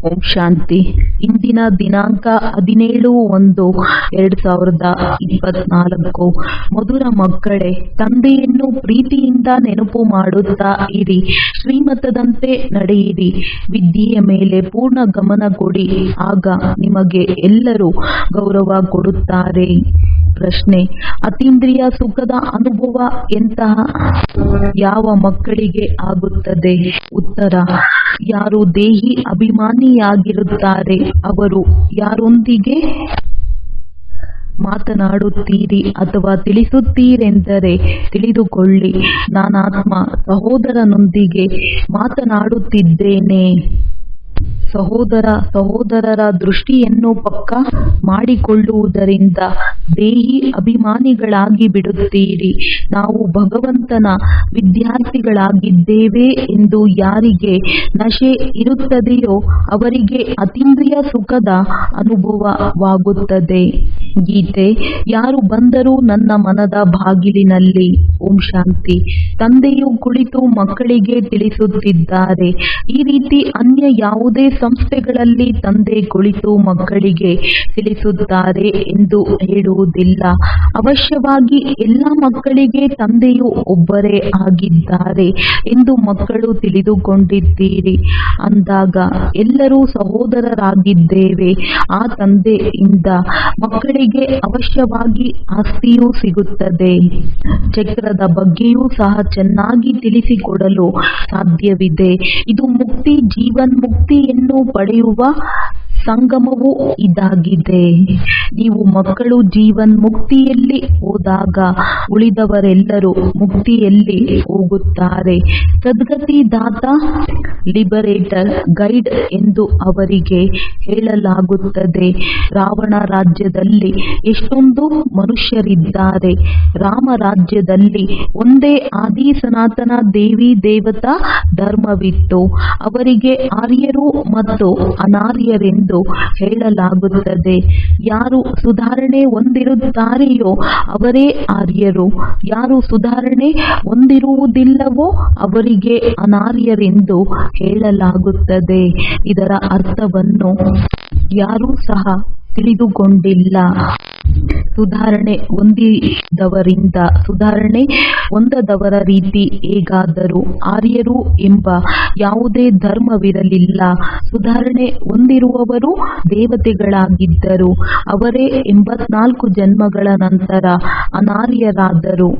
ಓಂ ಶಾಂತಿ. ಇಂದಿನ ದಿನಾಂಕ 17/1/2024. ಮಧುರ ಮಕ್ಕಳೇ, ತಂದೆಯನ್ನು ಪ್ರೀತಿಯಿಂದ ನೆನಪು ಮಾಡುತ್ತಾ ಇರಿ. ಶ್ರೀಮತದಂತೆ ನಡೆಯಿರಿ. ವಿದ್ಯೆಯ ಮೇಲೆ ಪೂರ್ಣ ಗಮನ ಕೊಡಿ. ಆಗ ನಿಮಗೆ ಎಲ್ಲರೂ ಗೌರವ ಕೊಡುತ್ತಾರೆ. ಪ್ರಶ್ನೆ: ಅತೀಂದ್ರಿಯ ಸುಖದ ಅನುಭವ ಎಂತಹ ಯಾವ ಮಕ್ಕಳಿಗೆ ಆಗುತ್ತದೆ? ಉತ್ತರ: ಯಾರು ದೇಹಿ ಅಭಿಮಾನಿಯಾಗಿರುತ್ತಾರೆ ಅವರು ಯಾರೊಂದಿಗೆ ಮಾತನಾಡುತ್ತೀರಿ ಅಥವಾ ತಿಳಿಸುತ್ತೀರೆಂದರೆ ತಿಳಿದುಕೊಳ್ಳಿ, ನಾನಾತ್ಮ ಸಹೋದರನೊಂದಿಗೆ ಮಾತನಾಡುತ್ತಿದ್ದೇನೆ. ಸಹೋದರರ ದೃಷ್ಟಿಯನ್ನು ಪಕ್ಕಾ ಮಾಡಿಕೊಳ್ಳುವುದರಿಂದ ದೇಹಿ ಅಭಿಮಾನಿಗಳಾಗಿ ಬಿಡುತ್ತೀರಿ. ನಾವು ಭಗವಂತನ ವಿದ್ಯಾರ್ಥಿಗಳಾಗಿದ್ದೇವೆ ಎಂದು ಯಾರಿಗೆ ನಶೆ ಇರುತ್ತದೆಯೋ ಅವರಿಗೆ ಅತೀಂದ್ರಿಯ ಸುಖದ ಅನುಭವವಾಗುತ್ತದೆ. ಗೀತೆ: ಯಾರು ಬಂದರೂ ನನ್ನ ಮನದ ಬಾಗಿಲಿನಲ್ಲಿ. ಓಂ ಶಾಂತಿ. ತಂದೆಯು ಕುಳಿತು ಮಕ್ಕಳಿಗೆ ತಿಳಿಸುತ್ತಿದ್ದಾರೆ. ಈ ರೀತಿ ಅನ್ಯ ಯಾವುದೇ ಸಂಸ್ಥೆಗಳಲ್ಲಿ ತಂದೆ ಕುಳಿತು ಮಕ್ಕಳಿಗೆ ತಿಳಿಸುತ್ತಾರೆ ಎಂದು ಹೇಳುವುದಿಲ್ಲ. ಅವಶ್ಯವಾಗಿ ಎಲ್ಲ ಮಕ್ಕಳಿಗೆ ತಂದೆಯು ಒಬ್ಬರೇ ಆಗಿದ್ದಾರೆ ಎಂದು ಮಕ್ಕಳು ತಿಳಿದುಕೊಂಡಿದ್ದೀರಿ. ಅಂದಾಗ ಎಲ್ಲರೂ ಸಹೋದರರಾಗಿದ್ದೇವೆ. ಆ ತಂದೆಯಿಂದ ಮಕ್ಕಳಿಗೆ ಅವಶ್ಯವಾಗಿ ಆಸ್ತಿಯೂ ಸಿಗುತ್ತದೆ. ಚಕ್ರದ ಬಗ್ಗೆಯೂ ಸಹ ಚೆನ್ನಾಗಿ ತಿಳಿಸಿಕೊಡಲು ಸಾಧ್ಯವಿದೆ. ಇದು ಮುಕ್ತಿ, ಜೀವನ್ಮುಕ್ತಿಯನ್ನು ಪಡೆಯುವ ಸಂಗಮವೂ ಇದಾಗಿದೆ. ನೀವು ಮಕ್ಕಳು ಜೀವನ್ಮುಕ್ತಿಯಲ್ಲಿ ಹೋದಾಗ ಉಳಿದವರೆಲ್ಲರೂ ಮುಕ್ತಿಯಲ್ಲಿ ಹೋಗುತ್ತಾರೆ. ಸದ್ಗತಿದಾತ, ಲಿಬರೇಟರ್, ಗೈಡ್ ಎಂದು ಅವರಿಗೆ ಹೇಳಲಾಗುತ್ತದೆ. ರಾವಣ ರಾಜ್ಯದಲ್ಲಿ ಎಷ್ಟೊಂದು ಮನುಷ್ಯರಿದ್ದಾರೆ. ರಾಮ ರಾಜ್ಯದಲ್ಲಿ ಒಂದೇ ಆದಿ ಸನಾತನ ದೇವಿ ದೇವತಾ ಧರ್ಮವಿತ್ತು. ಅವರಿಗೆ ಆರ್ಯರು ಮತ್ತು ಅನಾರ್ಯರೆಂದು ಹೇಳಲಾಗುತ್ತದೆ. ಯಾರು ಸುಧಾರಣೆ ಹೊಂದಿರುತ್ತಾರೆಯೋ ಅವರೇ ಆರ್ಯರು. ಯಾರು ಸುಧಾರಣೆ ಹೊಂದಿರುವುದಿಲ್ಲವೋ ಅವರಿಗೆ ಅನಾರ್ಯರೆಂದು ಹೇಳಲಾಗುತ್ತದೆ. ಇದರ ಅರ್ಥವನ್ನು ಯಾರೂ ಸಹ ತಿಳಿದುಕೊಂಡಿಲ್ಲ. ಸುಧಾರಣೆ ಹೊಂದಿದವರಿಂದ ಸುಧಾರಣೆ ಹೊಂದದವರ ರೀತಿ ಹೇಗಾದರೂ ಆರ್ಯರು ಎಂಬ ಯಾವುದೇ ಧರ್ಮವಿರಲಿಲ್ಲ. ಸುಧಾರಣೆ ಹೊಂದಿರುವವರು ದೇವತೆಗಳಾಗಿದ್ದರು. ಅವರೇ 84 ಜನ್ಮಗಳ ನಂತರ ಅನಾರ್ಯರಾದರು.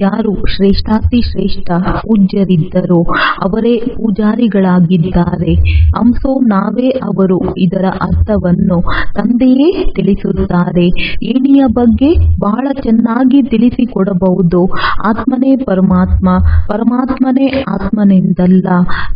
ಯಾರು ಶ್ರೇಷ್ಠಾತಿ ಶ್ರೇಷ್ಠ ಪೂಜ್ಯರಿದ್ದರೋ ಅವರೇ ಪೂಜಾರಿಗಳಾಗಿದ್ದಾರೆ. ಅಂಸೋ ನಾವೇ ಅವರು. ಇದರ ಅರ್ಥವನ್ನು ತಂದೆಯೇ ತಿಳಿಸುತ್ತಾರೆ. ಏಣಿಯ ಬಗ್ಗೆ ಬಹಳ ಚೆನ್ನಾಗಿ ತಿಳಿಸಿಕೊಡಬಹುದು. ಆತ್ಮನೇ ಪರಮಾತ್ಮ, ಪರಮಾತ್ಮನೇ ಆತ್ಮನೆಂದಲ್ಲ.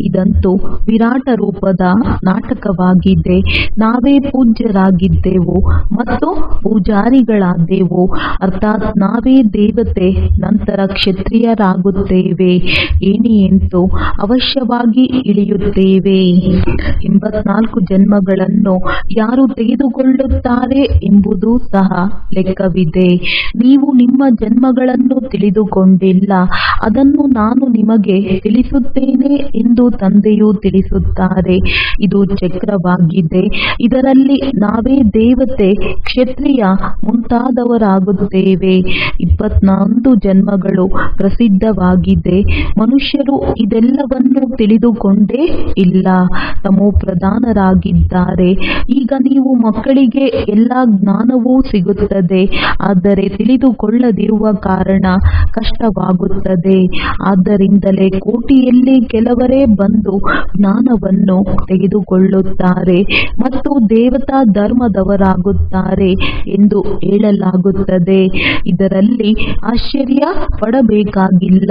ಇದಂತೂ ವಿರಾಟ ರೂಪದ ನಾಟಕವಾಗಿದೆ. ನಾವೇ ಪೂಜ್ಯರಾಗಿದ್ದೆವು ಮತ್ತು ಪೂಜಾರಿಗಳಾದೆವು. ಅರ್ಥಾತ್ ನಾವೇ ದೇವತೆ, ನಂತರ ಕ್ಷತ್ರಿಯರಾಗುತ್ತೇವೆ. ಏಣಿಯಂತೂ ಅವಶ್ಯವಾಗಿ ಇಳಿಯುತ್ತೇವೆ. 84 ಜನ್ಮಗಳನ್ನು ಯಾರು ತೆಗೆದುಕೊಳ್ಳುತ್ತಾರೆ ಎಂಬುದು ಸಹ ಲೆಕ್ಕವಿದೆ. ನೀವು ನಿಮ್ಮ ಜನ್ಮಗಳನ್ನು ತಿಳಿದುಕೊಂಡಿಲ್ಲ. ಅದನ್ನು ನಾನು ನಿಮಗೆ ತಿಳಿಸುತ್ತೇನೆ ಎಂದು ತಂದೆಯು ತಿಳಿಸುತ್ತಾರೆ. ಇದು ಚಕ್ರವಾಗಿದೆ. ಇದರಲ್ಲಿ ನಾವೇ ದೇವತೆ, ಕ್ಷತ್ರಿಯ ಮುಂತಾದವರಾಗುತ್ತೇವೆ. 21 ಜನ್ಮಗಳು ಪ್ರಸಿದ್ಧವಾಗಿದೆ. ಮನುಷ್ಯರು ಇದೆಲ್ಲವನ್ನು ತಿಳಿದುಕೊಂಡೇ ಇಲ್ಲ. ತಮೋಪ್ರಧಾನರಾಗಿದ್ದಾರೆ. ಈಗ ನೀವು ಮಕ್ಕಳಿಗೆ ಎಲ್ಲ ಜ್ಞಾನವೂ ಸಿಗುತ್ತದೆ. ಆದರೆ ತಿಳಿದುಕೊಳ್ಳದಿರುವ ಕಾರಣ ಕಷ್ಟವಾಗುತ್ತದೆ. ಆದ್ದರಿಂದಲೇ ಕೋಟಿಯಲ್ಲಿ ಕೆಲವರೇ ಬಂದು ಜ್ಞಾನವನ್ನು ತೆಗೆದುಕೊಳ್ಳುತ್ತಾರೆ ಮತ್ತು ದೇವತಾ ಧರ್ಮದವರಾಗುತ್ತಾರೆ ಎಂದು ಹೇಳಲಾಗುತ್ತದೆ. ಇದರಲ್ಲಿ ಆಶ್ಚರ್ಯ ಪಡಬೇಕಾಗಿಲ್ಲ.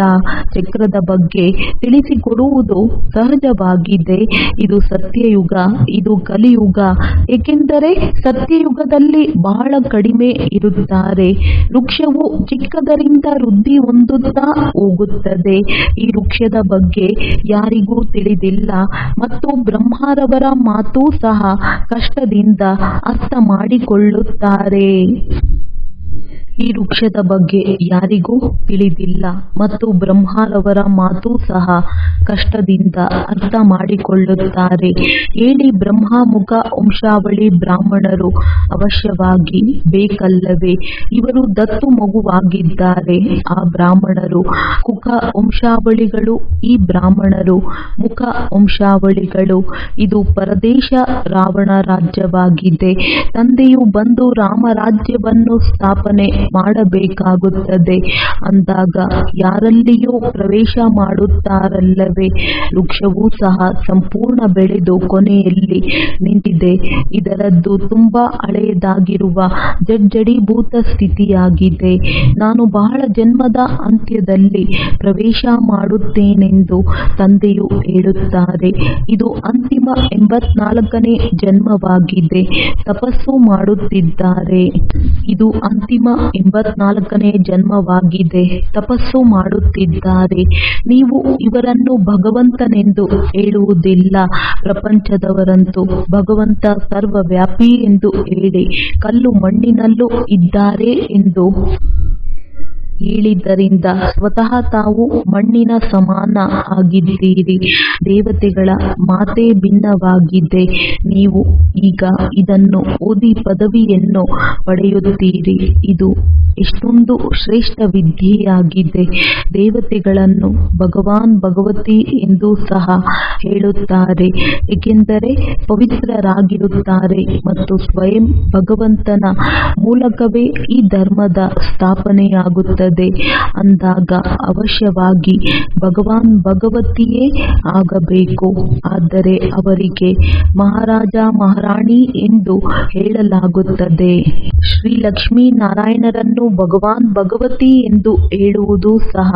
ಚಕ್ರದ ಬಗ್ಗೆ ತಿಳಿಸಿಕೊಡುವುದು ಸಹಜವಾಗಿದೆ. ಇದು ಸತ್ಯಯುಗ, ಇದು ಕಲಿಯುಗ. ಏಕೆಂದರೆ ಸತ್ಯಯುಗದಲ್ಲಿ ಬಹಳ ಕಡಿಮೆ ಇರುತ್ತಾರೆ. ವೃಕ್ಷವು ಚಿಕ್ಕದರಿಂದ ವೃದ್ಧಿ ಹೊಂದುತ್ತಾ ಹೋಗುತ್ತದೆ. ಈ ವೃಕ್ಷದ ಬಗ್ಗೆ ಯಾರಿಗೂ ತಿಳಿದಿಲ್ಲ ಮತ್ತು ಬ್ರಹ್ಮರವರ ಮಾತು ಸಹ ಕಷ್ಟದಿಂದ ಅರ್ಥ ಮಾಡಿಕೊಳ್ಳುತ್ತಾರೆ. ಈ ವೃಕ್ಷದ ಬಗ್ಗೆ ಯಾರಿಗೂ ತಿಳಿದಿಲ್ಲ ಮತ್ತು ಬ್ರಹ್ಮರವರ ಮಾತು ಸಹ ಕಷ್ಟದಿಂದ ಅರ್ಥ ಮಾಡಿಕೊಳ್ಳುತ್ತಾರೆ. ಹೇಳಿ, ಬ್ರಹ್ಮಮುಖ ವಂಶಾವಳಿ ಬ್ರಾಹ್ಮಣರು ಅವಶ್ಯವಾಗಿ ಬೇಕಲ್ಲವೇ? ಇವರು ದತ್ತು ಮಗುವಾಗಿದ್ದಾರೆ. ಆ ಬ್ರಾಹ್ಮಣರು ಕುಕ ವಂಶಾವಳಿಗಳು, ಈ ಬ್ರಾಹ್ಮಣರು ಮುಖ ವಂಶಾವಳಿಗಳು. ಇದು ಪರದೇಶ ರಾವಣ ರಾಜ್ಯವಾಗಿದೆ. ತಂದೆಯು ಬಂದು ರಾಮರಾಜ್ಯವನ್ನು ಸ್ಥಾಪನೆ ಮಾಡಬೇಕಾಗುತ್ತದೆ. ಅಂದಾಗ ಯಾರಲ್ಲಿಯೂ ಪ್ರವೇಶ ಮಾಡುತ್ತಾರಲ್ಲವೇ? ವೃಕ್ಷವೂ ಸಹ ಸಂಪೂರ್ಣ ಬೆಳೆದು ಕೊನೆಯಲ್ಲಿ ನಿಂತಿದೆ. ಇದರದ್ದು ತುಂಬಾ ಹಳೆಯದಾಗಿರುವ ಜಡ್ಜಡೀಭೂತ ಸ್ಥಿತಿಯಾಗಿದೆ. ನಾನು ಬಹಳ ಜನ್ಮದ ಅಂತ್ಯದಲ್ಲಿ ಪ್ರವೇಶ ಮಾಡುತ್ತೇನೆಂದು ತಂದೆಯು ಹೇಳುತ್ತಾರೆ. ಇದು ಅಂತಿಮ 84ನೇ ಜನ್ಮವಾಗಿದೆ. ತಪಸ್ಸು ಮಾಡುತ್ತಿದ್ದಾರೆ. ಇದು ಅಂತಿಮ 84ನೇ ಜನ್ಮವಾಗಿದೆ. ತಪಸ್ಸು ಮಾಡುತ್ತಿದ್ದಾರೆ. ನೀವು ಇವರನ್ನು ಭಗವಂತನೆಂದು ಹೇಳುವುದಿಲ್ಲ. ಪ್ರಪಂಚದವರಂತೂ ಭಗವಂತ ಸರ್ವವ್ಯಾಪಿ ಎಂದು ಹೇಳಿ ಕಲ್ಲು ಮಣ್ಣಿನಲ್ಲೂ ಇದ್ದಾರೆ ಎಂದು ಹೇಳಿದ್ದರಿಂದ ಸ್ವತಃ ತಾವು ಮಣ್ಣಿನ ಸಮಾನ ಆಗಿದ್ದೀರಿ. ದೇವತೆಗಳ ಮಾತೇ ಭಿನ್ನವಾಗಿದೆ. ನೀವು ಈಗ ಇದನ್ನು ಓದಿ ಪದವಿಯನ್ನು ಪಡೆಯುತ್ತೀರಿ. ಇದು ಎಷ್ಟೊಂದು ಶ್ರೇಷ್ಠ ವಿದ್ಯೆಯಾಗಿದೆ. ದೇವತೆಗಳನ್ನು ಭಗವಾನ್ ಭಗವತಿ ಎಂದು ಸಹ ಹೇಳುತ್ತಾರೆ, ಏಕೆಂದರೆ ಪವಿತ್ರರಾಗಿರುತ್ತಾರೆ ಮತ್ತು ಸ್ವಯಂ ಭಗವಂತನ ಮೂಲಕವೇ ಈ ಧರ್ಮದ ಸ್ಥಾಪನೆಯಾಗುತ್ತದೆ. ಅಂದಾಗ ಅವಶ್ಯವಾಗಿ ಭಗವಾನ್ ಭಗವತಿಯೇ ಆಗಬೇಕು. ಆದರೆ ಅವರಿಗೆ ಮಹಾರಾಜ ಮಹಾರಾಣಿ ಎಂದು ಹೇಳಲಾಗುತ್ತದೆ. ಶ್ರೀ ಲಕ್ಷ್ಮೀನಾರಾಯಣರನ್ನು ಭಗವಾನ್ ಭಗವತಿ ಎಂದು ಹೇಳುವುದು ಸಹ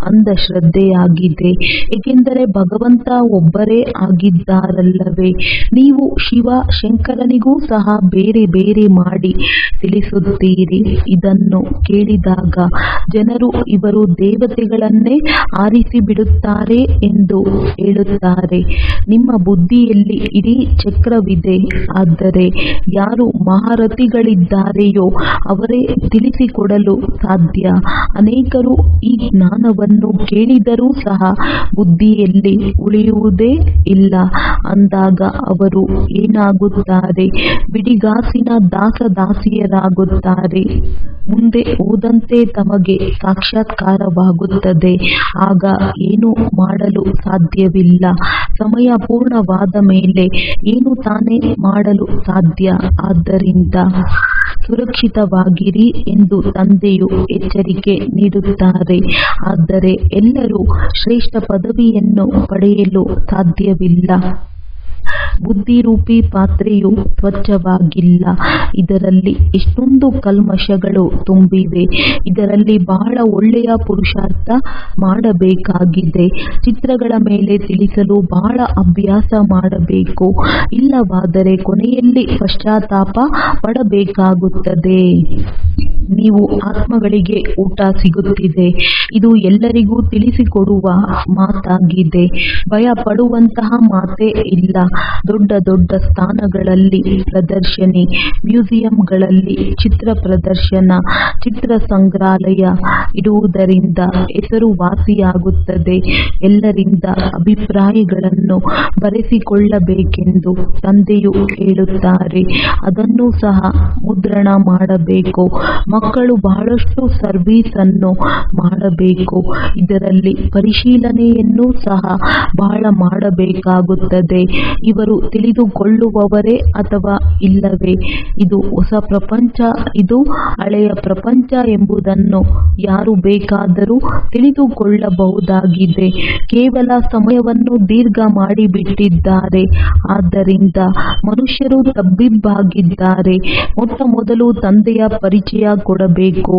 ಅಂಧಶ್ರದ್ಧೆಯಾಗಿದೆ. ಏಕೆಂದರೆ ಭಗವಂತ ಒಬ್ಬರೇ ಆಗಿದ್ದಾರಲ್ಲವೇ? ನೀವು ಶಿವ ಶಂಕರನಿಗೂ ಸಹ ಬೇರೆ ಬೇರೆ ಮಾಡಿ ತಿಳಿಸುತ್ತೀರಿ. ಇದನ್ನು ಕೇಳಿದಾಗ ಜನರು ಇವರು ದೇವತೆಗಳನ್ನೇ ಆರಿಸಿಬಿಡುತ್ತಾರೆ ಎಂದು ಹೇಳುತ್ತಾರೆ. ನಿಮ್ಮ ಬುದ್ಧಿಯಲ್ಲಿ ಇಡೀ ಚಕ್ರವಿದೆ. ಆದರೆ ಯಾರು ಮಹಾರಥಿಗಳಿದ್ದಾರೆಯೋ ಅವರೇ ತಿಳಿಸಿಕೊಡಲು ಸಾಧ್ಯ. ಅನೇಕರು ಈ ಜ್ಞಾನವನ್ನು ಕೇಳಿದರೂ ಸಹ ಬುದ್ಧಿಯಲ್ಲಿ ಉಳಿಯುವುದೇ ಇಲ್ಲ. ಅಂದಾಗ ಅವರು ಏನಾಗುತ್ತಾರೆ? ಬಿಡಿಗಾಸಿನ ದಾಸದಾಸಿಯರಾಗುತ್ತಾರೆ. ಮುಂದೆ ಹೋದಂತೆ ತಮಗೆ ಸಾಕ್ಷಾತ್ಕಾರವಾಗುತ್ತದೆ. ಆಗ ಏನೂ ಮಾಡಲು ಸಾಧ್ಯವಿಲ್ಲ. ಸಮಯ ಪೂರ್ಣವಾದ ಮೇಲೆ ಏನು ತಾನೇ ಮಾಡಲು ಸಾಧ್ಯ? ಆದ್ದರಿಂದ ಸುರಕ್ಷಿತವಾಗಿರಿ ಎಂದು ತಂದೆಯು ಎಚ್ಚರಿಕೆ ನೀಡುತ್ತಾರೆ. ಆದರೆ ಎಲ್ಲರೂ ಶ್ರೇಷ್ಠ ಪದವಿಯನ್ನು ಪಡೆಯಲು ಸಾಧ್ಯವಿಲ್ಲ. ಬುದ್ಧಿರೂಪಿ ಪಾತ್ರೆಯು ಸ್ವಚ್ಛವಾಗಿಲ್ಲ. ಇದರಲ್ಲಿ ಎಷ್ಟೊಂದು ಕಲ್ಮಶಗಳು ತುಂಬಿವೆ. ಇದರಲ್ಲಿ ಬಹಳ ಒಳ್ಳೆಯ ಪುರುಷಾರ್ಥ ಮಾಡಬೇಕಾಗಿದೆ. ಚಿತ್ರಗಳ ಮೇಲೆ ತಿಳಿಸಲು ಬಹಳ ಅಭ್ಯಾಸ ಮಾಡಬೇಕು. ಇಲ್ಲವಾದರೆ ಕೊನೆಯಲ್ಲಿ ಪಶ್ಚಾತ್ತಾಪ ಪಡಬೇಕಾಗುತ್ತದೆ. ನೀವು ಆತ್ಮಗಳಿಗೆ ಊಟ ಸಿಗುತ್ತಿದೆ. ಇದು ಎಲ್ಲರಿಗೂ ತಿಳಿಸಿಕೊಡುವ ಮಾತಾಗಿದೆ. ಭಯ ಪಡುವಂತಹ ಮಾತೇ ಇಲ್ಲ. ದೊಡ್ಡ ದೊಡ್ಡ ಸ್ಥಾನಗಳಲ್ಲಿ ಪ್ರದರ್ಶನಿ, ಮ್ಯೂಸಿಯಂಗಳಲ್ಲಿ ಚಿತ್ರ ಪ್ರದರ್ಶನ, ಚಿತ್ರ ಸಂಗ್ರಹಾಲಯ ಇಡುವುದರಿಂದ ಹೆಸರುವಾಸಿಯಾಗುತ್ತದೆ. ಎಲ್ಲರಿಂದ ಅಭಿಪ್ರಾಯಗಳನ್ನು ಬರೆಸಿಕೊಳ್ಳಬೇಕೆಂದು ತಂದೆಯು ಹೇಳುತ್ತಾರೆ. ಅದನ್ನು ಸಹ ಮುದ್ರಣ ಮಾಡಬೇಕು. ಮಕ್ಕಳು ಬಹಳಷ್ಟು ಸರ್ವಿಸ್ ಅನ್ನು ಮಾಡಬೇಕು. ಇದರಲ್ಲಿ ಪರಿಶೀಲನೆಯನ್ನು ಸಹ ಬಹಳ ಮಾಡಬೇಕಾಗುತ್ತದೆ. ಇವರು ತಿಳಿದುಕೊಳ್ಳುವವರೇ ಅಥವಾ ಇಲ್ಲವೇ? ಇದು ಹೊಸ ಪ್ರಪಂಚ, ಇದು ಹಳೆಯ ಪ್ರಪಂಚ ಎಂಬುದನ್ನು ಯಾರು ಬೇಕಾದರೂ ತಿಳಿದುಕೊಳ್ಳಬಹುದಾಗಿದೆ. ಕೇವಲ ಸಮಯವನ್ನು ದೀರ್ಘ ಮಾಡಿಬಿಟ್ಟಿದ್ದಾರೆ. ಆದ್ದರಿಂದ ಮನುಷ್ಯರು ತಬ್ಬಿಬ್ಬಾಗಿದ್ದಾರೆ. ಮೊಟ್ಟ ಮೊದಲು ತಂದೆಯ ಪರಿಚಯ ಕೊಡಬೇಕು.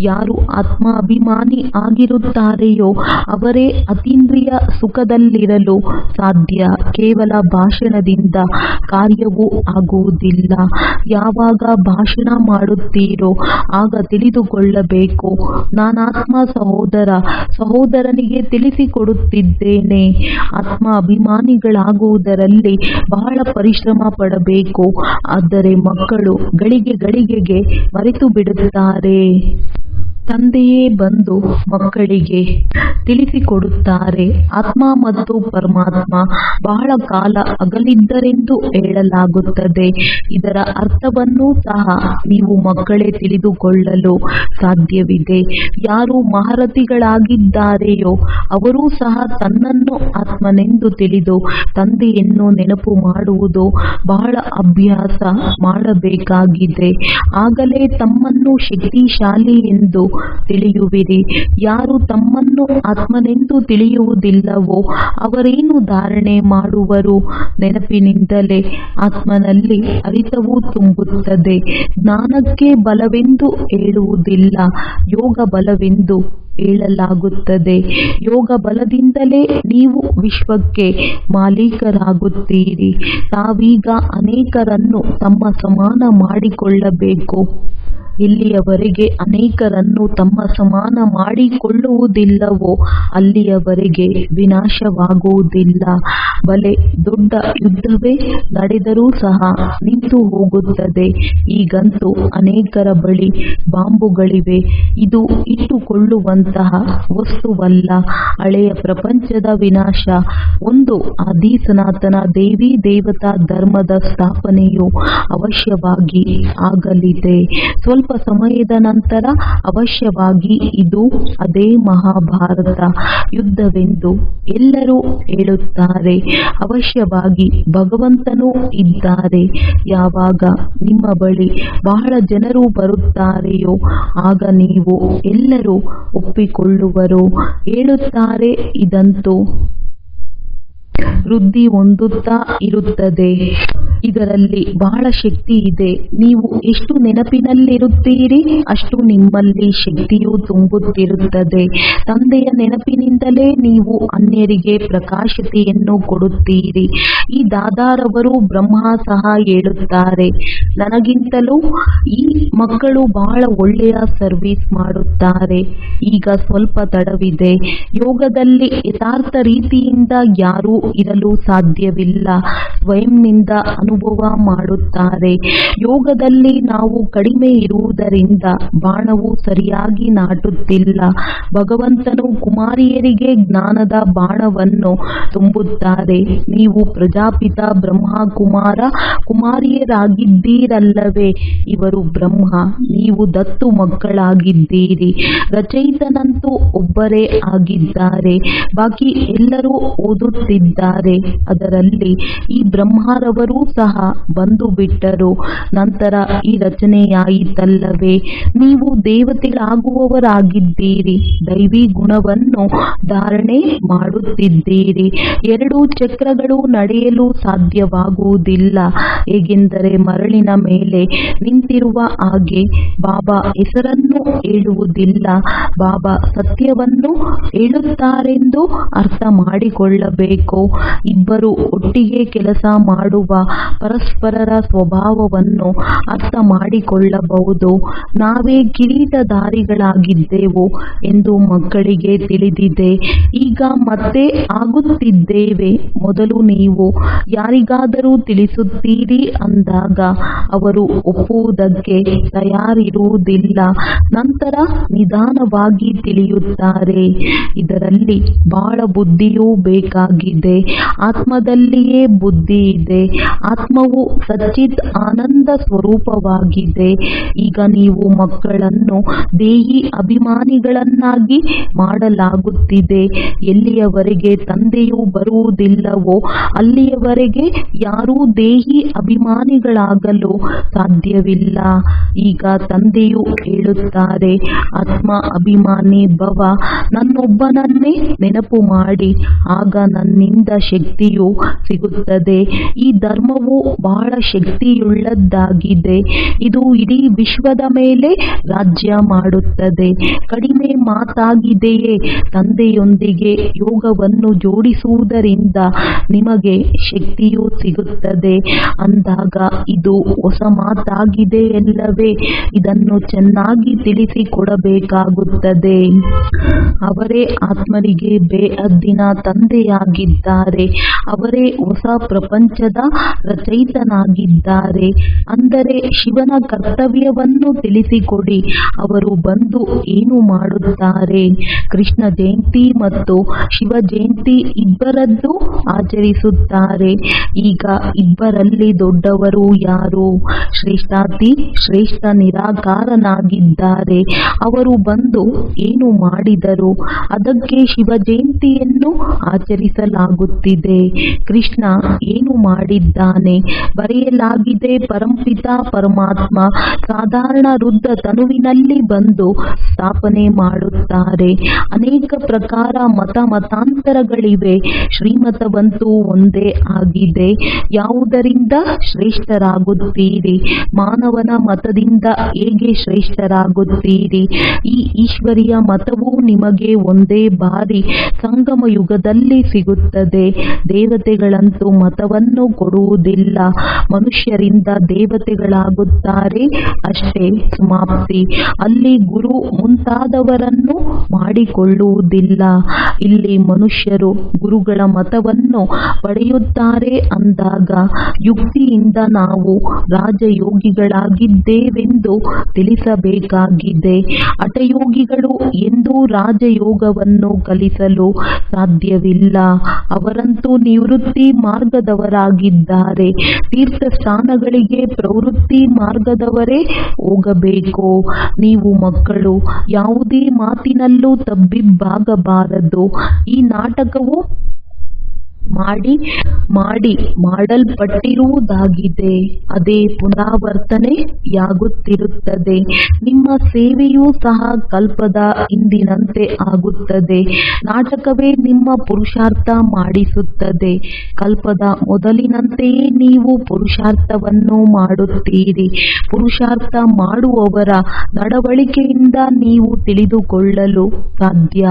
ಯಾರು ಆತ್ಮಾಭಿಮಾನಿ ಆಗಿರುತ್ತಾರೆಯೋ ಅವರೇ ಅತೀಂದ್ರಿಯ ಸುಖದಲ್ಲಿರಲು ಸಾಧ್ಯ. ಕೇವಲ ಭಾಷಣದಿಂದ ಕಾರ್ಯವೂ ಆಗುವುದಿಲ್ಲ. ಯಾವಾಗ ಭಾಷಣ ಮಾಡುತ್ತೀರೋ ಆಗ ತಿಳಿದುಕೊಳ್ಳಬೇಕು, ನಾನಾತ್ಮ ಸಹೋದರನಿಗೆ ತಿಳಿಸಿಕೊಡುತ್ತಿದ್ದೇನೆ. ಆತ್ಮಾಭಿಮಾನಿಗಳಾಗುವುದರಲ್ಲಿ ಬಹಳ ಪರಿಶ್ರಮ ಪಡಬೇಕು. ಆದರೆ ಮಕ್ಕಳು ಗಳಿಗೆ ಮರೆತು ಬಿಡುತ್ತಾರೆ. ತಂದೆಯೇ ಬಂದು ಮಕ್ಕಳಿಗೆ ತಿಳಿಸಿಕೊಡುತ್ತಾರೆ. ಆತ್ಮ ಮತ್ತು ಪರಮಾತ್ಮ ಬಹಳ ಕಾಲ ಅಗಲಿದ್ದರೆಂದು ಹೇಳಲಾಗುತ್ತದೆ. ಇದರ ಅರ್ಥವನ್ನೂ ಸಹ ನೀವು ಮಕ್ಕಳೇ ತಿಳಿದುಕೊಳ್ಳಲು ಸಾಧ್ಯವಿದೆ. ಯಾರು ಮಹಾರಥಿಗಳಾಗಿದ್ದಾರೆಯೋ ಅವರೂ ಸಹ ತನ್ನನ್ನು ಆತ್ಮನೆಂದು ತಿಳಿದು ತಂದೆಯನ್ನು ನೆನಪು ಮಾಡುವುದು ಬಹಳ ಅಭ್ಯಾಸ ಮಾಡಬೇಕಾಗಿದೆ. ಆಗಲೇ ತಮ್ಮನ್ನು ಶಕ್ತಿಶಾಲಿ ಎಂದು ತಿಳಿಯುವಿರಿ. ಯಾರು ತಮ್ಮನ್ನು ಆತ್ಮನೆಂದು ತಿಳಿಯುವುದಿಲ್ಲವೋ ಅವರೇನು ಧಾರಣೆ ಮಾಡುವರು? ನೆನಪಿನಿಂದಲೇ ಆತ್ಮನಲ್ಲಿ ಅರಿತವು ತುಂಬುತ್ತದೆ. ಜ್ಞಾನಕ್ಕೆ ಬಲವೆಂದು ಹೇಳುವುದಿಲ್ಲ, ಯೋಗ ಬಲವೆಂದು ಹೇಳಲಾಗುತ್ತದೆ. ಯೋಗ ಬಲದಿಂದಲೇ ನೀವು ವಿಶ್ವಕ್ಕೆ ಮಾಲೀಕರಾಗುತ್ತೀರಿ. ತಾವೀಗ ಅನೇಕರನ್ನು ತಮ್ಮ ಸಮಾನ ಮಾಡಿಕೊಳ್ಳಬೇಕು. ಎಲ್ಲಿಯವರೆಗೆ ಅನೇಕರನ್ನು ತಮ್ಮ ಸಮಾನ ಮಾಡಿಕೊಳ್ಳುವುದಿಲ್ಲವೋ ಅಲ್ಲಿಯವರೆಗೆ ವಿನಾಶವಾಗುವುದಿಲ್ಲ. ಬಲೆ ದೊಡ್ಡ ಯುದ್ಧವೇ ನಡೆದರೂ ಸಹ ನಿಂತು ಹೋಗುತ್ತದೆ. ಈಗಂತೂ ಅನೇಕರ ಬಳಿ ಬಾಂಬುಗಳಿವೆ. ಇದು ಇಟ್ಟುಕೊಳ್ಳುವಂತಹ ವಸ್ತುವಲ್ಲ. ಹಳೆಯ ಪ್ರಪಂಚದ ವಿನಾಶ, ಒಂದು ಆದಿ ಸನಾತನ ದೇವಿ ದೇವತಾ ಧರ್ಮದ ಸ್ಥಾಪನೆಯು ಅವಶ್ಯವಾಗಿ ಆಗಲಿದೆ. ಸ್ವಲ್ಪ ಸಮಯದ ನಂತರ ಅವಶ್ಯವಾಗಿ ಇದು ಅದೇ ಮಹಾಭಾರತ ಯುದ್ಧವೆಂದು ಎಲ್ಲರೂ ಹೇಳುತ್ತಾರೆ. ಅವಶ್ಯವಾಗಿ ಭಗವಂತನೂ ಇದ್ದಾರೆ. ಯಾವಾಗ ನಿಮ್ಮ ಬಳಿ ಬಹಳ ಜನರು ಬರುತ್ತಾರೆಯೋ ಆಗ ನೀವು ಎಲ್ಲರೂ ಒಪ್ಪಿಕೊಳ್ಳುವರು. ಹೇಳುತ್ತಾರೆ, ಇದಂತೂ ವೃದ್ಧಿ ಹೊಂದುತ್ತಾ ಇರುತ್ತದೆ. ಇದರಲ್ಲಿ ಬಹಳ ಶಕ್ತಿ ಇದೆ. ನೀವು ಎಷ್ಟು ನೆನಪಿನಲ್ಲಿರುತ್ತೀರಿ ಅಷ್ಟು ನಿಮ್ಮಲ್ಲಿ ಶಕ್ತಿಯು ತುಂಬುತ್ತಿರುತ್ತದೆ. ತಂದೆಯ ನೆನಪಿನಿಂದಲೇ ನೀವು ಅನ್ಯರಿಗೆ ಪ್ರಕಾಶತೆಯನ್ನು ಕೊಡುತ್ತೀರಿ. ಈ ದಾದಾರವರು ಬ್ರಹ್ಮ ಸಹ ಹೇಳುತ್ತಾರೆ, ನನಗಿಂತಲೂ ಈ ಮಕ್ಕಳು ಬಹಳ ಒಳ್ಳೆಯ ಸರ್ವಿಸ್ ಮಾಡುತ್ತಾರೆ. ಈಗ ಸ್ವಲ್ಪ ತಡವಿದೆ. ಯೋಗದಲ್ಲಿ ಯಥಾರ್ಥ ರೀತಿಯಿಂದ ಯಾರೂ ಇರಲು ಸಾಧ್ಯವಿಲ್ಲ. ಸ್ವಯಂನಿಂದ ಅನುಭವ ಮಾಡುತ್ತಾರೆ. ಯೋಗದಲ್ಲಿ ನಾವು ಕಡಿಮೆ ಇರುವುದರಿಂದ ಬಾಣವು ಸರಿಯಾಗಿ ನಾಟುತ್ತಿಲ್ಲ. ಭಗವಂತನು ಕುಮಾರಿಯರಿಗೆ ಜ್ಞಾನದ ಬಾಣವನ್ನು ತುಂಬುತ್ತಾರೆ. ನೀವು ಪ್ರಜಾಪಿತ ಬ್ರಹ್ಮ ಕುಮಾರಿಯರಾಗಿದ್ದೀರಲ್ಲವೇ? ಇವರು ಬ್ರಹ್ಮ, ನೀವು ದತ್ತು ಮಕ್ಕಳಾಗಿದ್ದೀರಿ. ರಚಯಿತನಂತೂ ಒಬ್ಬರೇ ಆಗಿದ್ದಾರೆ, ಬಾಕಿ ಎಲ್ಲರೂ ಓದುತ್ತಿದ್ದಾರೆ. ಅದರಲ್ಲಿ ಈ ಬ್ರಹ್ಮರವರು ಸಹ ಬಂದು ಬಿಟ್ಟರು. ನಂತರ ಈ ರಚನೆಯಾಯಿತಲ್ಲವೇ? ನೀವು ದೇವತೆಗಳಾಗುವವರಾಗಿದ್ದೀರಿ. ದೈವಿ ಗುಣವನ್ನು ಧಾರಣೆ ಮಾಡುತ್ತಿದ್ದೀರಿ. ಎರಡೂ ಚಕ್ರಗಳು ನಡೆಯಲು ಸಾಧ್ಯವಾಗುವುದಿಲ್ಲ. ಹೇಗೆಂದರೆ ಮರಳಿನ ಮೇಲೆ ನಿಂತಿರುವ ಹಾಗೆ. ಬಾಬಾ ಹೆಸರನ್ನು ಹೇಳುವುದಿಲ್ಲ, ಬಾಬಾ ಸತ್ಯವನ್ನು ಹೇಳುತ್ತಾರೆಂದು ಅರ್ಥ ಮಾಡಿಕೊಳ್ಳಬೇಕು. ಇಬ್ಬರು ಒಟ್ಟಿಗೆ ಕೆಲಸ ಮಾಡುವ ಪರಸ್ಪರರ ಸ್ವಭಾವವನ್ನು ಅರ್ಥ ಮಾಡಿಕೊಳ್ಳಬಹುದು. ನಾವೇ ಕಿರೀಟಧಾರಿಗಳಾಗಿದ್ದೆವು ಎಂದು ಮಕ್ಕಳಿಗೆ ತಿಳಿದಿದೆ. ಈಗ ಮತ್ತೆ ಆಗುತ್ತಿದ್ದೇವೆ. ಮೊದಲು ನೀವು ಯಾರಿಗಾದರೂ ತಿಳಿಸುತ್ತೀರಿ ಅಂದಾಗ ಅವರು ಒಪ್ಪುವುದಕ್ಕೆ ತಯಾರಿರುವುದಿಲ್ಲ. ನಂತರ ನಿಧಾನವಾಗಿ ತಿಳಿಯುತ್ತಾರೆ. ಇದರಲ್ಲಿ ಬಹಳ ಬುದ್ಧಿಯೂ ಬೇಕಾಗಿದೆ. ಆತ್ಮದಲ್ಲಿಯೇ ಬುದ್ಧಿ ಇದೆ. ಆತ್ಮವು ಸಚ್ಚಿತ್ ಆನಂದ ಸ್ವರೂಪವಾಗಿದೆ. ಈಗ ನೀವು ಮಕ್ಕಳನ್ನು ದೇಹಿ ಅಭಿಮಾನಿಗಳನ್ನಾಗಿ ಮಾಡಲಾಗುತ್ತಿದೆ. ಎಲ್ಲಿಯವರೆಗೆ ತಂದೆಯು ಬರುವುದಿಲ್ಲವೋ ಅಲ್ಲಿಯವರೆಗೆ ಯಾರೂ ದೇಹಿ ಅಭಿಮಾನಿಗಳಾಗಲು ಸಾಧ್ಯವಿಲ್ಲ. ಈಗ ತಂದೆಯು ಹೇಳುತ್ತಾರೆ, ಆತ್ಮ ಅಭಿಮಾನಿ ಭವ, ನನ್ನೊಬ್ಬನನ್ನೇ ನೆನಪು ಮಾಡಿ, ಆಗ ನನ್ನಿಂದ ಶಕ್ತಿಯು ಸಿಗುತ್ತದೆ. ಈ ಧರ್ಮವು ಮಂತ್ರವು ಬಹಳ ಶಕ್ತಿಯುಳ್ಳದ್ದಾಗಿದೆ. ಇದು ಇಡೀ ವಿಶ್ವದ ಮೇಲೆ ರಾಜ್ಯ ಮಾಡುತ್ತದೆ. ಕಡಿಮೆ ಮಾತಾಗಿದೆಯೇ? ತಂದೆಯೊಂದಿಗೆ ಯೋಗವನ್ನು ಜೋಡಿಸುವುದರಿಂದ ನಿಮಗೆ ಶಕ್ತಿಯು ಸಿಗುತ್ತದೆ ಅಂದಾಗ ಇದು ಹೊಸ ಮಾತಾಗಿದೆಯಲ್ಲವೇ? ಇದನ್ನು ಚೆನ್ನಾಗಿ ತಿಳಿಸಿಕೊಡಬೇಕಾಗುತ್ತದೆ. ಅವರೇ ಆತ್ಮರಿಗೆ ಬೇಅದ್ದಿನ ತಂದೆಯಾಗಿದ್ದಾರೆ. ಅವರೇ ಹೊಸ ಪ್ರಪಂಚದ ರಚಯಿತನಾಗಿದ್ದಾರೆ. ಅಂದರೆ ಶಿವನ ಕರ್ತವ್ಯವನ್ನು ತಿಳಿಸಿಕೊಡಿ. ಅವರು ಬಂದು ಏನು ಮಾಡುತ್ತಾರೆ? ಕೃಷ್ಣ ಜಯಂತಿ ಮತ್ತು ಶಿವ ಜಯಂತಿ ಇಬ್ಬರದ್ದು ಆಚರಿಸುತ್ತಾರೆ. ಈಗ ಇಬ್ಬರಲ್ಲಿ ದೊಡ್ಡವರು ಯಾರು? ಶ್ರೇಷ್ಠಾತಿ ಶ್ರೇಷ್ಠ ನಿರಾಕಾರನಾಗಿದ್ದಾರೆ. ಅವರು ಬಂದು ಏನು ಮಾಡಿದರು? ಅದಕ್ಕೆ ಶಿವ ಜಯಂತಿಯನ್ನು ಆಚರಿಸಲಾಗುತ್ತಿದೆ. ಕೃಷ್ಣ ಏನು ಮಾಡಿದ್ದಾನೆ? ಬರೆಯಲಾಗಿದೆ. ಪರಂಪಿತ ಪರಮಾತ್ಮ ಸಾಧಾರಣ ವೃದ್ಧ ತನುವಿನಲ್ಲಿ ಬಂದು ಸ್ಥಾಪನೆ ಮಾಡುತ್ತಾರೆ. ಅನೇಕ ಪ್ರಕಾರ ಮತಾಂತರಗಳಿವೆ. ಶ್ರೀಮತವಂತೂ ಒಂದೇ ಆಗಿದೆ. ಯಾವುದರಿಂದ ಶ್ರೇಷ್ಠರಾಗುತ್ತೀರಿ? ಮಾನವನ ಮತದಿಂದ ಹೇಗೆ ಶ್ರೇಷ್ಠರಾಗುತ್ತೀರಿ? ಈ ಈಶ್ವರಿಯ ಮತವು ನಿಮಗೆ ಒಂದೇ ಬಾರಿ ಸಂಗಮ ಯುಗದಲ್ಲಿ ಸಿಗುತ್ತದೆ. ದೇವತೆಗಳಂತೂ ಮತವನ್ನು ಕೊಡುವುದಿಲ್ಲ. ಮನುಷ್ಯರಿಂದ ದೇವತೆಗಳಾಗುತ್ತಾರೆ, ಅಷ್ಟೇ, ಸಮಾಪ್ತಿ. ಅಲ್ಲಿ ಗುರು ಮುಂತಾದವರನ್ನು ಮಾಡಿಕೊಳ್ಳುವುದಿಲ್ಲ. ಇಲ್ಲಿ ಮನುಷ್ಯರು ಗುರುಗಳ ಮತವನ್ನು ಪಡೆಯುತ್ತಾರೆ ಅಂದಾಗ ಯುಕ್ತಿಯಿಂದ ನಾವು ರಾಜಯೋಗಿಗಳಾಗಿದ್ದೇವೆಂದು ತಿಳಿಸಬೇಕಾಗಿದೆ. ಹಠಯೋಗಿಗಳು ಎಂದೂ ರಾಜಯೋಗವನ್ನು ಕಲಿಸಲು ಸಾಧ್ಯವಿಲ್ಲ. ಅವರಂತೂ ನಿವೃತ್ತಿ ಮಾರ್ಗದವರಾಗಿದ್ದಾರೆ. ತೀರ್ಥಸ್ಥಾನಗಳಿಗೆ ಪ್ರವೃತ್ತಿ ಮಾರ್ಗದವರೇ ಹೋಗಬೇಕು. ನೀವು ಮಕ್ಕಳು ಯಾವುದೇ ಮಾತಿನಲ್ಲೂ ತಬ್ಬಿಬ್ಬಾಗಬಾರದು. ಈ ನಾಟಕವು ಮಾಡಲ್ಪಟ್ಟಿರುವುದಾಗಿದೆ. ಅದೇ ಪುನರಾವರ್ತನೆಯಾಗುತ್ತಿರುತ್ತದೆ. ನಿಮ್ಮ ಸೇವೆಯೂ ಸಹ ಕಲ್ಪದ ಹಿಂದಿನಂತೆ ಆಗುತ್ತದೆ. ನಾಟಕವೇ ನಿಮ್ಮ ಪುರುಷಾರ್ಥ ಮಾಡಿಸುತ್ತದೆ. ಕಲ್ಪದ ಮೊದಲಿನಂತೆಯೇ ನೀವು ಪುರುಷಾರ್ಥವನ್ನು ಮಾಡುತ್ತೀರಿ. ಪುರುಷಾರ್ಥ ಮಾಡುವವರ ನಡವಳಿಕೆಯಿಂದ ನೀವು ತಿಳಿದುಕೊಳ್ಳಲು ಸಾಧ್ಯ.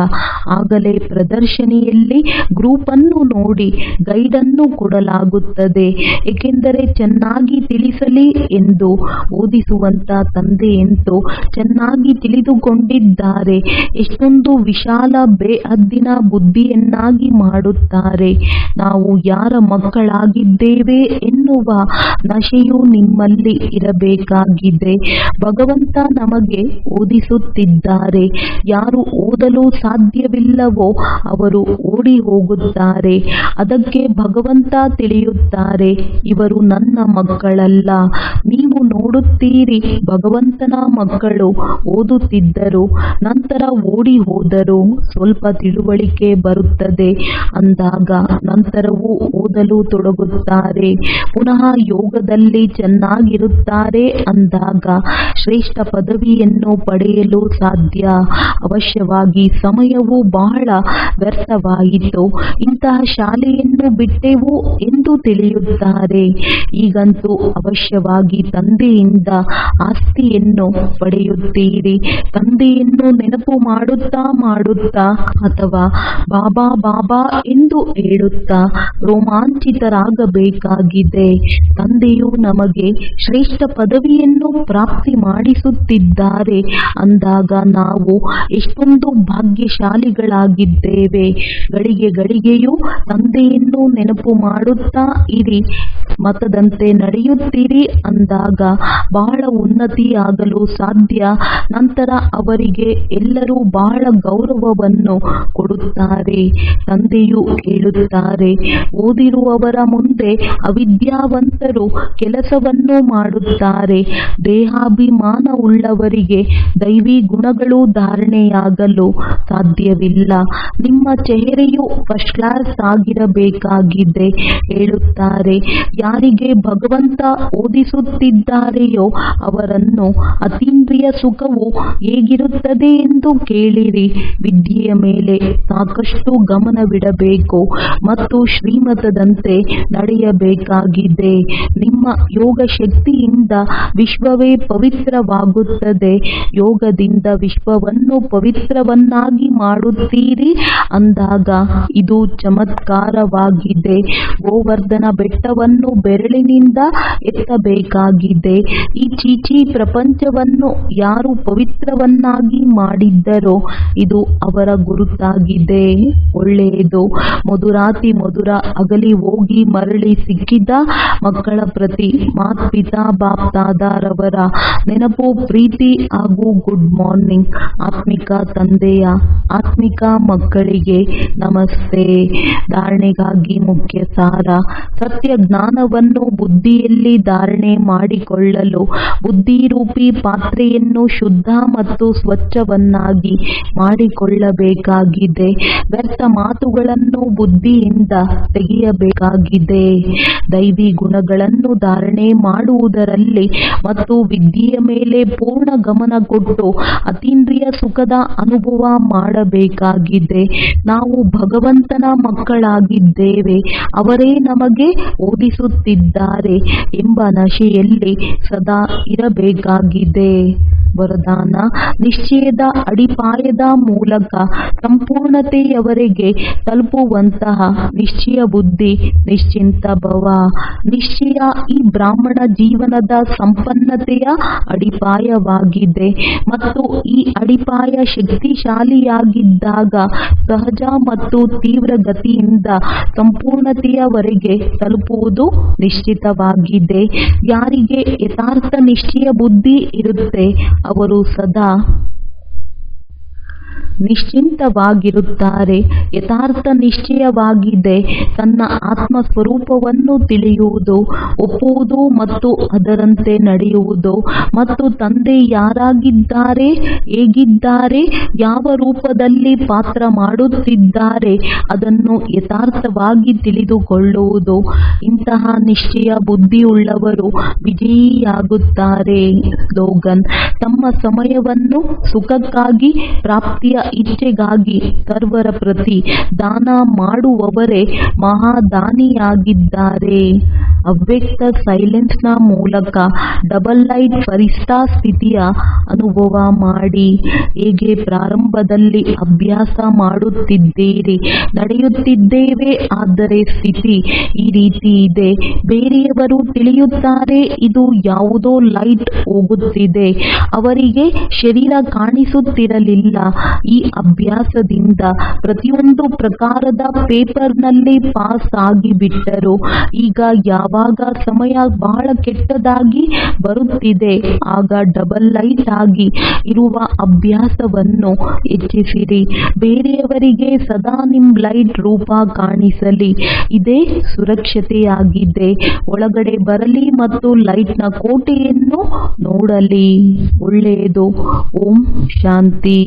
ಆಗಲೇ ಪ್ರದರ್ಶನಿಯಲ್ಲಿ ಗ್ರೂಪ್ ಅನ್ನು ನೋಡಿ ಗೈಡ್ ಅನ್ನು ಕೊಡಲಾಗುತ್ತದೆ. ಏಕೆಂದರೆ ಚೆನ್ನಾಗಿ ತಿಳಿಸಲಿ ಎಂದು ಓದಿಸುವಂತ ತಂದೆಯಂತೂ ಚೆನ್ನಾಗಿ ತಿಳಿದುಕೊಂಡಿದ್ದಾರೆ. ಎಷ್ಟೊಂದು ವಿಶಾಲ ಬೇಹದ್ದಿನ ಬುದ್ಧಿಯನ್ನಾಗಿ ಮಾಡುತ್ತಾರೆ. ನಾವು ಯಾರ ಮಕ್ಕಳಾಗಿದ್ದೇವೆ ಎನ್ನುವ ನಶೆಯು ನಿಮ್ಮಲ್ಲಿ ಇರಬೇಕಾಗಿದೆ. ಭಗವಂತ ನಮಗೆ ಓದಿಸುತ್ತಿದ್ದಾರೆ. ಯಾರು ಓದಲು ಸಾಧ್ಯವಿಲ್ಲವೋ ಅವರು ಓಡಿ ಹೋಗುತ್ತಾರೆ. ಅದಕ್ಕೆ ಭಗವಂತ ತಿಳಿಯುತ್ತಾರೆ, ಇವರು ನನ್ನ ಮಕ್ಕಳಲ್ಲ. ನೀವು ನೋಡುತ್ತೀರಿ, ಭಗವಂತನ ಮಕ್ಕಳು ಓದುತ್ತಿದ್ದರು, ನಂತರ ಓಡಿ ಹೋದರು. ಸ್ವಲ್ಪ ತಿಳುವಳಿಕೆ ಬರುತ್ತದೆ ಅಂದಾಗ ನಂತರವೂ ಓದಲು ತೊಡಗುತ್ತಾರೆ. ಪುನಃ ಯೋಗದಲ್ಲಿ ಚೆನ್ನಾಗಿರುತ್ತಾರೆ ಅಂದಾಗ ಶ್ರೇಷ್ಠ ಪದವಿಯನ್ನು ಪಡೆಯಲು ಸಾಧ್ಯ. ಅವಶ್ಯವಾಗಿ ಸಮಯವು ಬಹಳ ವ್ಯರ್ಥವಾಯಿತು. ಇಂತಹ ಶಾಲೆಯನ್ನು ಬಿಟ್ಟೆವು ಎಂದು ತಿಳಿಯುತ್ತಾರೆ. ಈಗಂತೂ ಅವಶ್ಯವಾಗಿ ತಂದೆಯಿಂದ ಆಸ್ತಿಯನ್ನು ಪಡೆಯುತ್ತೀರಿ. ತಂದೆಯನ್ನು ನೆನಪು ಮಾಡುತ್ತಾ ಅಥವಾ ಬಾಬಾ ಬಾಬಾ ಎಂದು ಹೇಳುತ್ತಾ ರೋಮಾಂಚಿತರಾಗಬೇಕಾಗಿದೆ. ತಂದೆಯು ನಮಗೆ ಶ್ರೇಷ್ಠ ಪದವಿಯನ್ನು ಪ್ರಾಪ್ತಿ ಮಾಡಿಸುತ್ತಿದ್ದಾರೆ ಅಂದಾಗ ನಾವು ಎಷ್ಟೊಂದು ಭಾಗ್ಯಶಾಲಿಗಳಾಗಿದ್ದೇವೆ. ಗಳಿಗೆ ಗಳಿಗೆಯೂ ತಂದೆಯನ್ನು ನೆನಪು ಮಾಡುತ್ತಾ ಇರಿ. ಮತದಂತೆ ನಡೆಯುತ್ತೀರಿ ಅಂದಾಗ ಬಹಳ ಉನ್ನತಿಯಾಗಲು ಸಾಧ್ಯ. ನಂತರ ಅವರಿಗೆ ಎಲ್ಲರೂ ಬಹಳ ಗೌರವವನ್ನು ಕೊಡುತ್ತಾರೆ. ತಂದೆಯು ಹೇಳುತ್ತಾರೆ, ಓದಿರುವವರ ಮುಂದೆ ಅವಿದ್ಯಾವಂತರು ಕೆಲಸವನ್ನು ಮಾಡುತ್ತಾರೆ. ದೇಹಾಭಿಮಾನವುಳ್ಳವರಿಗೆ ದೈವಿ ಗುಣಗಳು ಧಾರಣೆಯಾಗಲು ಸಾಧ್ಯವಿಲ್ಲ. ನಿಮ್ಮ ಚೆಹರೆಯು ಫಸ್ಟ್ ಕ್ಲಾಸ್ ಆಗಿರಬೇಕಾಗಿದೆ ಹೇಳುತ್ತಾರೆ. ಯಾರಿಗೆ ಭಗವಂತ ಓದಿಸುತ್ತಿದ್ದಾರೆಯೋ ಅವರನ್ನು ಅತೀಂದ್ರಿಯ ಸುಖವು ಹೇಗಿರುತ್ತದೆ ಎಂದು ಕೇಳಿರಿ. ವಿದ್ಯೆಯ ಮೇಲೆ ಸಾಕಷ್ಟು ಗಮನವಿಡಬೇಕು ಮತ್ತು ಶ್ರೀಮತದಂತೆ ನಡೆಯಬೇಕಾಗಿದೆ. ನಿಮ್ಮ ಯೋಗ ಶಕ್ತಿಯಿಂದ ವಿಶ್ವವೇ ಪವಿತ್ರವಾಗುತ್ತದೆ. ಯೋಗದಿಂದ ವಿಶ್ವವನ್ನು ಪವಿತ್ರವನ್ನಾಗಿ ಮಾಡುತ್ತೀರಿ ಅಂದಾಗ ಇದು ಚಮತ್ಕಾರವಾಗಿದೆ. ಗೋವರ್ಧನ ಬೆಟ್ಟವನ್ನು ಬೆರಳಿನಿಂದ ಎತ್ತಬೇಕಾಗಿದೆ. ಈ ಚೀಚಿ ಪ್ರಪಂಚವನ್ನು ಯಾರು ಪವಿತ್ರವನ್ನಾಗಿ ಮಾಡಿದ್ದರೋ ಇದು ಅವರ ಗುರುತಾಗಿದೆ. ಒಳ್ಳೆಯದು. ಮಧುರಾತಿ ಮಧುರ ಅಗಲಿ ಹೋಗಿ ಮರಳಿ ಸಿಕ್ಕಿದ ಮಕ್ಕಳ ಪ್ರತಿ ಮಾತ್ಪಿತಾ ಬಾಪ್ದಾದಾರವರ ನೆನಪು, ಪ್ರೀತಿ ಹಾಗೂ ಗುಡ್ ಮಾರ್ನಿಂಗ್. ಆತ್ಮಿಕ ತಂದೆಯ ಆತ್ಮಿಕ ಮಕ್ಕಳಿಗೆ ನಮಸ್ತೆ. ಧಾರಣೆಗಾಗಿ ಮುಖ್ಯ ಸಾರ. ಸತ್ಯ ಜ್ಞಾನವನ್ನು ಬುದ್ಧಿಯಲ್ಲಿ ಧಾರಣೆ ಮಾಡಿಕೊಳ್ಳಲು ಬುದ್ಧಿರೂಪಿ ಪಾತ್ರೆಯನ್ನು ಶುದ್ಧ ಮತ್ತು ಸ್ವಚ್ಛವನ್ನಾಗಿ ಮಾಡಿಕೊಳ್ಳಬೇಕಾಗಿದೆ. ವ್ಯರ್ಥ ಮಾತುಗಳನ್ನು ಬುದ್ಧಿಯಿಂದ ತೆಗೆಯಬೇಕಾಗಿದೆ. ದೈವಿ ಗುಣಗಳನ್ನು ಧಾರಣೆ ಮಾಡುವುದರಲ್ಲಿ ಮತ್ತು ವಿದ್ಯೆಯ ಮೇಲೆ ಪೂರ್ಣ ಗಮನ ಕೊಟ್ಟು ಅತೀಂದ್ರಿಯ ಸುಖದ ಅನುಭವ ಮಾಡಬೇಕಾಗಿದೆ. ನಾವು ಭಗವಂತನ ಮಕ್ಕಳಾಗಿದ್ದೇವೆ, ಅವರೇ ನಮಗೆ ಓದಿಸುತ್ತಿದ್ದಾರೆ ಎಂಬ ನಶೆಯಲ್ಲಿ ಸದಾ ಇರಬೇಕಾಗಿದೆ. ವರದಾನ. ನಿಶ್ಚಯದ ಅಡಿಪಾಯದ ಮೂಲಕ ಸಂಪೂರ್ಣತೆಯವರೆಗೆ ತಲುಪುವಂತಹ ನಿಶ್ಚಯ ಬುದ್ಧಿ, ನಿಶ್ಚಿಂತ ಭವ. ನಿಶ್ಚಯ ಈ ಬ್ರಾಹ್ಮಣ ಜೀವನದ ಸಂಪನ್ನತೆಯ ಅಡಿಪಾಯವಾಗಿದೆ ಮತ್ತು ಈ ಅಡಿಪಾಯ ಶಕ್ತಿಶಾಲಿಯಾಗಿದ್ದಾಗ ಸಹಜ ಮತ್ತು ತೀವ್ರ ಗತಿಯಿಂದ ಸಂಪೂರ್ಣತೆಯವರೆಗೆ ತಲುಪುವುದು ನಿಶ್ಚಿತವಾಗಿದೆ. ಯಾರಿಗೆ ಯಥಾರ್ಥ ನಿಶ್ಚಯ ಬುದ್ಧಿ ಇರುತ್ತೆ ಅವರು ಸದಾ ನಿಶ್ಚಿಂತವಾಗಿರುತ್ತಾರೆ. ಯಥಾರ್ಥ ನಿಶ್ಚಯವಾಗಿದೆ ತನ್ನ ಆತ್ಮ ಸ್ವರೂಪವನ್ನು ತಿಳಿಯುವುದು, ಒಪ್ಪುವುದು ಮತ್ತು ಅದರಂತೆ ನಡೆಯುವುದು ಮತ್ತು ತಂದೆ ಯಾರಾಗಿದ್ದಾರೆ, ಹೇಗಿದ್ದಾರೆ, ಯಾವ ರೂಪದಲ್ಲಿ ಪಾತ್ರ ಮಾಡುತ್ತಿದ್ದಾರೆ ಅದನ್ನು ಯಥಾರ್ಥವಾಗಿ ತಿಳಿದುಕೊಳ್ಳುವುದು. ಇಂತಹ ನಿಶ್ಚಯ ಬುದ್ಧಿಯುಳ್ಳವರು ವಿಜಯಿಯಾಗುತ್ತಾರೆ. ಸ್ಲೋಗನ್. ತಮ್ಮ ಸಮಯವನ್ನು ಸುಖಕ್ಕಾಗಿ, ಪ್ರಾಪ್ತಿಯ ಇಚ್ಛೆಗಾಗಿ ಸರ್ವರ ಪ್ರತಿ ದಾನ ಮಾಡುವವರೇ ಮಹಾದಾನಿಯಾಗಿದ್ದಾರೆ. ಅವ್ಯಕ್ತ ಸೈಲೆನ್ಸ್ನ ಮೂಲಕ ಡಬಲ್ ಲೈಟ್ ಫರಿಸ್ತಾ ಸ್ಥಿತಿಯ ಅನುಭವ ಮಾಡಿ. ಹೇಗೆ ಪ್ರಾರಂಭದಲ್ಲಿ ಅಭ್ಯಾಸ ಮಾಡುತ್ತಿದ್ದೀರಿ, ನಡೆಯುತ್ತಿದ್ದೇವೆ, ಆದರೆ ಸ್ಥಿತಿ ಈ ರೀತಿ ಇದೆ. ಬೇರೆಯವರು ತಿಳಿಯುತ್ತಾರೆ ಇದು ಯಾವುದೋ ಲೈಟ್ ಹೋಗುತ್ತಿದೆ, ಅವರಿಗೆ ಶರೀರ ಕಾಣಿಸುತ್ತಿರಲಿಲ್ಲ. ಈ ಅಭ್ಯಾಸದಿಂದ ಪ್ರತಿಯೊಂದು ಪ್ರಕಾರದ ಪೇಪರ್ನಲ್ಲಿ ಪಾಸ್ ಆಗಿಬಿಟ್ಟರು. ಈಗ ಯಾವಾಗ ಸಮಯ ಬಹಳ ಕೆಟ್ಟದಾಗಿ ಬರುತ್ತಿದೆ ಆಗ ಡಬಲ್ ಲೈಟ್ ಆಗಿ ಇರುವ ಅಭ್ಯಾಸವನ್ನು ಹೆಚ್ಚಿಸಿರಿ. ಬೇರೆಯವರಿಗೆ ಸದಾ ನಿಮ್ ಲೈಟ್ ರೂಪ ಕಾಣಿಸಲಿ. ಇದೇ ಸುರಕ್ಷತೆಯಾಗಿದೆ. ಒಳಗಡೆ ಬರಲಿ ಮತ್ತು ಲೈಟ್ನ ಕೋಟೆಯನ್ನು ನೋಡಲಿ. ಒಳ್ಳೆಯದು. ಓಂ ಶಾಂತಿ.